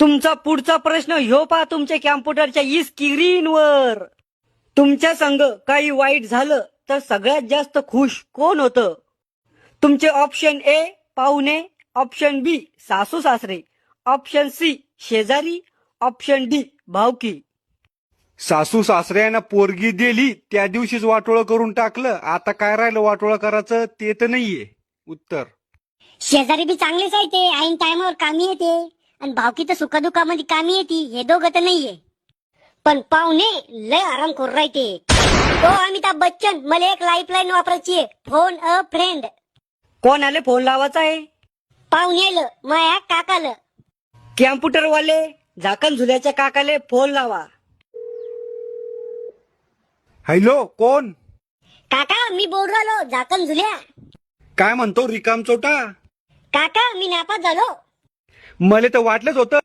तुमचा पुढचा प्रश्न ह्यो पहा तुमच्या कॅम्प्युटरच्या स्क्रीनवर. तुमच्या संग काही वाईट झालं तर सगळ्यात जास्त खुश कोण होतं? तुमचे ऑप्शन ए पाहुणे, ऑप्शन बी सासू सासरे, ऑप्शन सी शेजारी, ऑप्शन डी भावकी. सासू सासऱ्यानं पोरगी दिली त्या दिवशीच वाटोळं करून टाकलं. आता काय राहिलं वाटोळं करायचं ते तर नाहीये उत्तर. शेजारी बी चांगलेच आहे ते, ऐन टायमावर कामी येते. आणि भावकी तर सुखदुःखामध्ये कामी येते, हे दोघं तर नाहीये. पण पाहुणे लय आराम करू राहते. तो अमिताभ बच्चन, मला एक लाईफलाईन वापरायची आहे, फोन अ फ्रेंड. कोणाला फोन लावायचा आहे? पाहुण्याला, माया काकाला. कॅम्प्युटरवाले झाकण झुल्याच्या काकाले फोन लावा. हॅलो, कोण? काका मी बोल राहिलो, झाकण झुल्या. काय म्हणतो रिकाम चोटा? काका मी नापास झालो. मला तर वाटलंच होतं